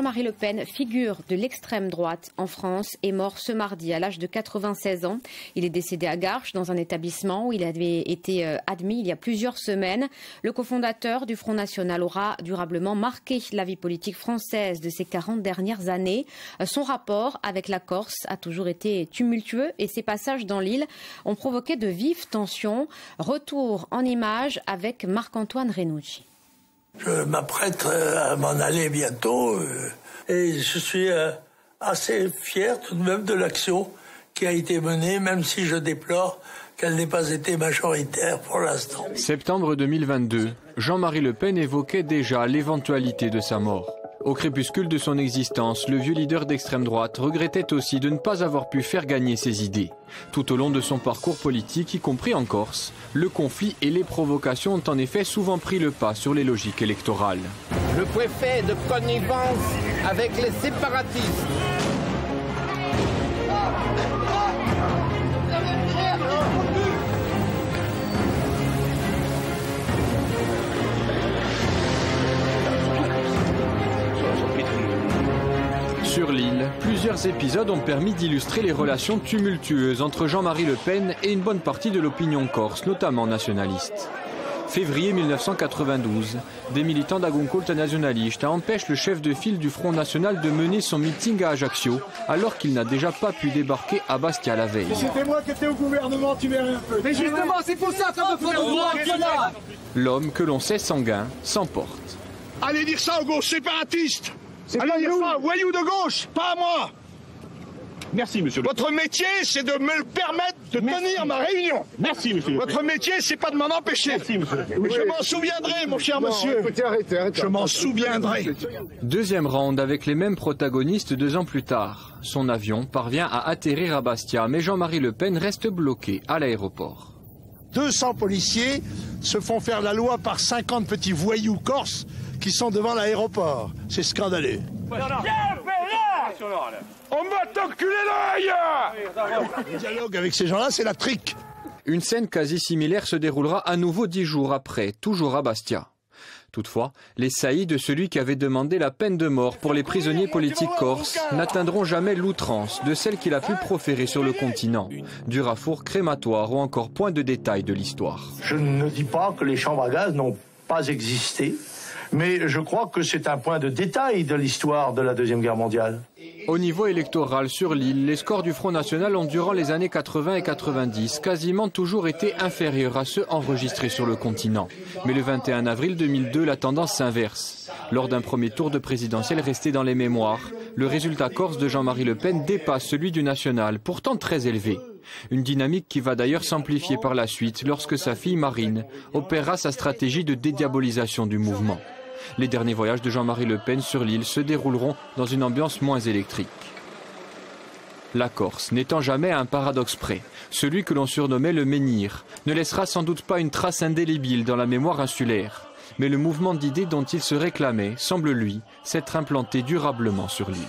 Jean-Marie Le Pen, figure de l'extrême droite en France, est mort ce mardi à l'âge de 96 ans. Il est décédé à Garches, dans un établissement où il avait été admis il y a plusieurs semaines. Le cofondateur du Front National aura durablement marqué la vie politique française de ces 40 dernières années. Son rapport avec la Corse a toujours été tumultueux et ses passages dans l'île ont provoqué de vives tensions. Retour en images avec Marc-Antoine Renucci. Je m'apprête à m'en aller bientôt et je suis assez fier tout de même de l'action qui a été menée, même si je déplore qu'elle n'ait pas été majoritaire pour l'instant. Septembre 2022, Jean-Marie Le Pen évoquait déjà l'éventualité de sa mort. Au crépuscule de son existence, le vieux leader d'extrême droite regrettait aussi de ne pas avoir pu faire gagner ses idées. Tout au long de son parcours politique, y compris en Corse, le conflit et les provocations ont en effet souvent pris le pas sur les logiques électorales. Le préfet de connivence avec les séparatistes. Sur l'île, plusieurs épisodes ont permis d'illustrer les relations tumultueuses entre Jean-Marie Le Pen et une bonne partie de l'opinion corse, notamment nationaliste. Février 1992, des militants d'Aguncolta Nationalista empêchent le chef de file du Front National de mener son meeting à Ajaccio, alors qu'il n'a déjà pas pu débarquer à Bastia la veille. Si c'était moi qui étais au gouvernement, tu verrais un peu. Mais justement, c'est pour ça qu'on me fait le droit là. L'homme que l'on sait sanguin s'emporte. Allez dire ça aux gauches séparatistes. Allez dire ça aux voyous de gauche, pas à moi. Merci, monsieur. Votre métier, c'est de me permettre de tenir ma réunion. Merci, monsieur. Votre métier, c'est pas de m'en empêcher. Merci, monsieur. Je m'en souviendrai, mon cher monsieur. Écoutez, arrêtez. Je m'en souviendrai. Deuxième round avec les mêmes protagonistes 2 ans plus tard. Son avion parvient à atterrir à Bastia, mais Jean-Marie Le Pen reste bloqué à l'aéroport. 200 policiers se font faire la loi par 50 petits voyous corses qui sont devant l'aéroport. C'est scandaleux. On m'a t'enculé l'œil. Le dialogue avec ces gens-là, c'est la trique. Une scène quasi similaire se déroulera à nouveau 10 jours après, toujours à Bastia. Toutefois, les saillies de celui qui avait demandé la peine de mort pour les prisonniers politiques corses n'atteindront jamais l'outrance de celle qu'il a pu proférer sur le continent, du rafour crématoire ou encore point de détail de l'histoire. Je ne dis pas que les chambres à gaz n'ont pas existé, mais je crois que c'est un point de détail de l'histoire de la Deuxième Guerre mondiale. Au niveau électoral sur l'île, les scores du Front National ont durant les années 80 et 90 quasiment toujours été inférieurs à ceux enregistrés sur le continent. Mais le 21 avril 2002, la tendance s'inverse. Lors d'un premier tour de présidentiel resté dans les mémoires, le résultat corse de Jean-Marie Le Pen dépasse celui du national, pourtant très élevé. Une dynamique qui va d'ailleurs s'amplifier par la suite lorsque sa fille Marine opérera sa stratégie de dédiabolisation du mouvement. Les derniers voyages de Jean-Marie Le Pen sur l'île se dérouleront dans une ambiance moins électrique. La Corse, n'étant jamais à un paradoxe près, celui que l'on surnommait le menhir, ne laissera sans doute pas une trace indélébile dans la mémoire insulaire. Mais le mouvement d'idées dont il se réclamait semble, lui, s'être implanté durablement sur l'île.